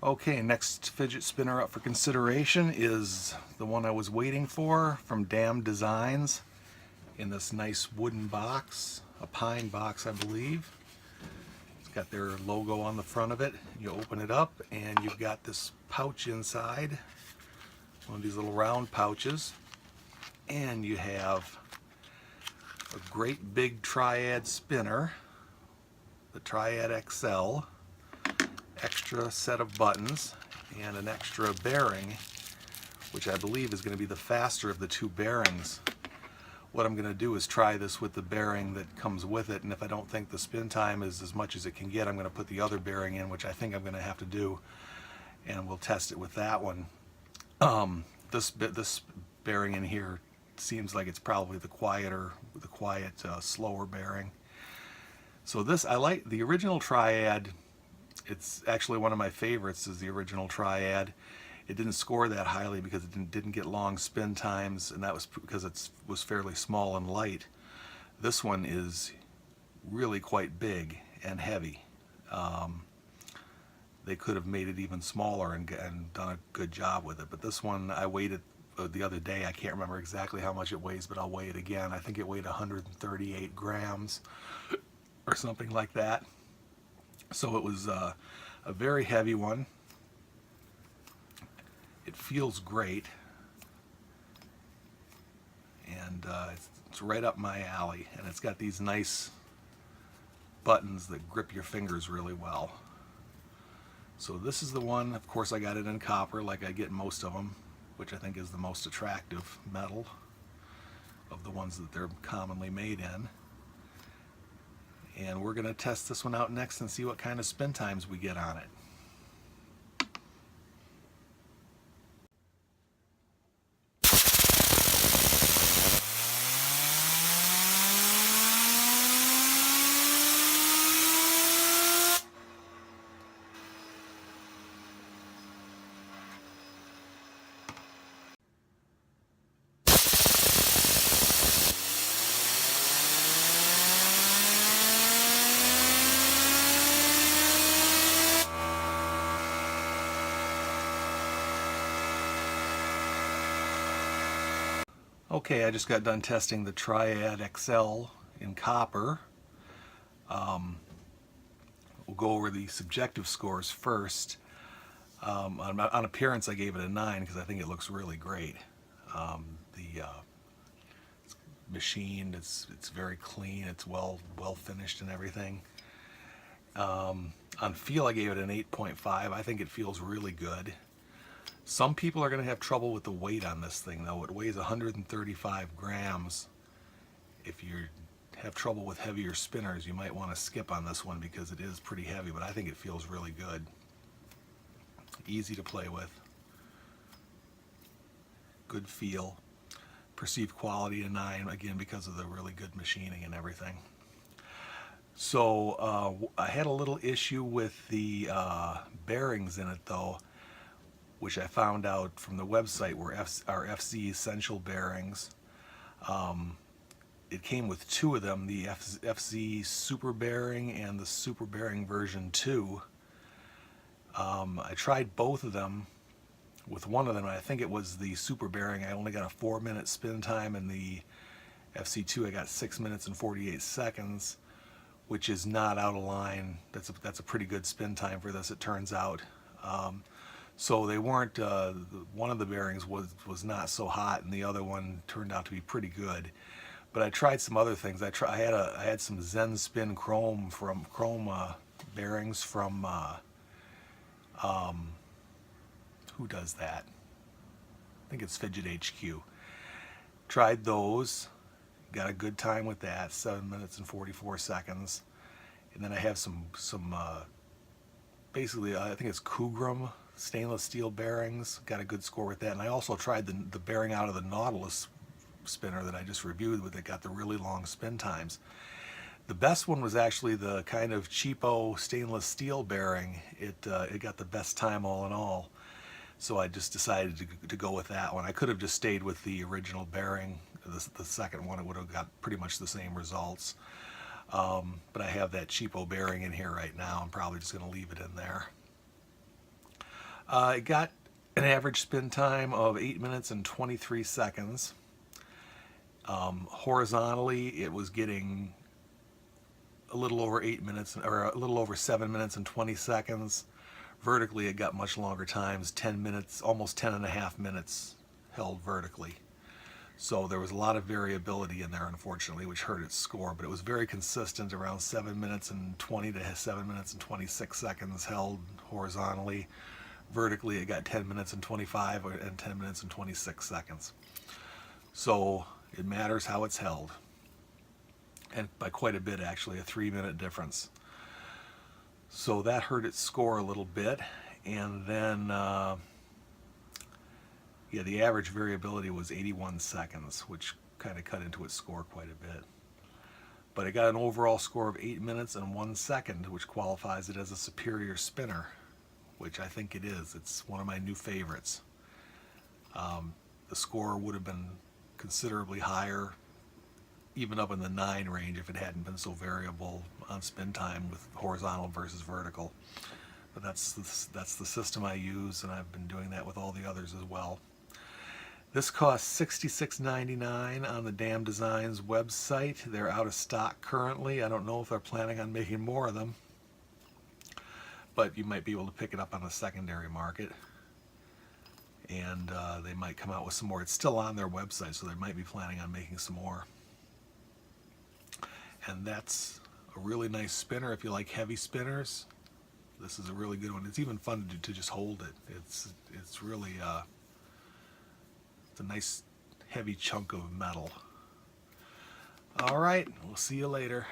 Okay, next fidget spinner up for consideration is the one I was waiting for from Dam Designs in this nice wooden box, a pine box I believe. It's got their logo on the front of it. You open it up and you've got this pouch inside, one of these little round pouches, and you have a great big Triad spinner, the Triad XL, extra set of buttons, and an extra bearing, which I believe is going to be the faster of the two bearings. What I'm going to do is try this with the bearing that comes with it, and if I don't think the spin time is as much as it can get, I'm going to put the other bearing in, which I think I'm going to have to do, and we'll test it with that one. This bearing in here seems like it's probably the quiet, slower bearing. So this, I like the original Triad. It's actually one of my favorites, is the original Triad. It didn't score that highly because it didn't get long spin times, and that was because it was fairly small and light. This one is really quite big and heavy. They could have made it even smaller and done a good job with it, but this one I weighed it the other day. I can't remember exactly how much it weighs, but I'll weigh it again. I think it weighed 138 grams or something like that. So it was a very heavy one. It feels great, and it's right up my alley, and it's got these nice buttons that grip your fingers really well. So this is the one. Of course, I got it in copper like I get most of them, which I think is the most attractive metal of the ones that they're commonly made in. And we're going to test this one out next and see what kind of spin times we get on it. Okay, I just got done testing the Triad XL in copper. We'll go over the subjective scores first. On appearance, I gave it a 9 because I think it looks really great. It's machined, it's very clean, it's well finished and everything. On feel, I gave it an 8.5. I think it feels really good. Some people are going to have trouble with the weight on this thing, though. It weighs 135 grams. If you have trouble with heavier spinners, you might want to skip on this one because it is pretty heavy, but I think it feels really good. Easy to play with. Good feel. Perceived quality a 9, again, because of the really good machining and everything. So I had a little issue with the bearings in it, though, which I found out from the website were our FC Essential bearings. It came with 2 of them, the FC Super Bearing and the Super Bearing version 2. I tried both of them with one of them, and I think it was the Super Bearing. I only got a 4-minute spin time, and the FC2 I got 6 minutes and 48 seconds, which is not out of line. That's a pretty good spin time for this, it turns out. So they weren't, one of the bearings was not so hot, and the other one turned out to be pretty good. But I tried some other things. I had some Zen Spin chrome bearings from who does that? I think it's Fidget HQ. Tried those, got a good time with that, 7 minutes and 44 seconds. And then I have some basically, I think it's Kugram stainless steel bearings, got a good score with that. And I also tried the bearing out of the Nautilus spinner that I just reviewed with it, got the really long spin times. The best one was actually the kind of cheapo stainless steel bearing. It got the best time all in all. So I just decided to go with that one. I could have just stayed with the original bearing, the second one. It would have got pretty much the same results. But I have that cheapo bearing in here right now. I'm probably just going to leave it in there. It got an average spin time of 8 minutes and 23 seconds. Horizontally, it was getting a little over 8 minutes, or a little over 7 minutes and 20 seconds. Vertically, it got much longer times, 10 minutes, almost 10 and a half minutes held vertically. So there was a lot of variability in there, unfortunately, which hurt its score, but it was very consistent, around 7 minutes and 20 to 7 minutes and 26 seconds held horizontally. Vertically, it got 10 minutes and 25 and 10 minutes and 26 seconds. So it matters how it's held. And by quite a bit, actually, a 3-minute difference. So that hurt its score a little bit. And then, yeah, the average variability was 81 seconds, which kind of cut into its score quite a bit. But it got an overall score of 8 minutes and 1 second, which qualifies it as a superior spinner, which I think it is. It's one of my new favorites. The score would have been considerably higher, even up in the 9 range, if it hadn't been so variable on spin time with horizontal versus vertical. But that's the system I use, and I've been doing that with all the others as well. This costs $66.99 on the Damn Designs website. They're out of stock currently. I don't know if they're planning on making more of them, but you might be able to pick it up on the secondary market, and they might come out with some more. It's still on their website, so they might be planning on making some more. And that's a really nice spinner if you like heavy spinners. This is a really good one. It's even fun to just hold it. It's really it's a nice heavy chunk of metal. All right, we'll see you later.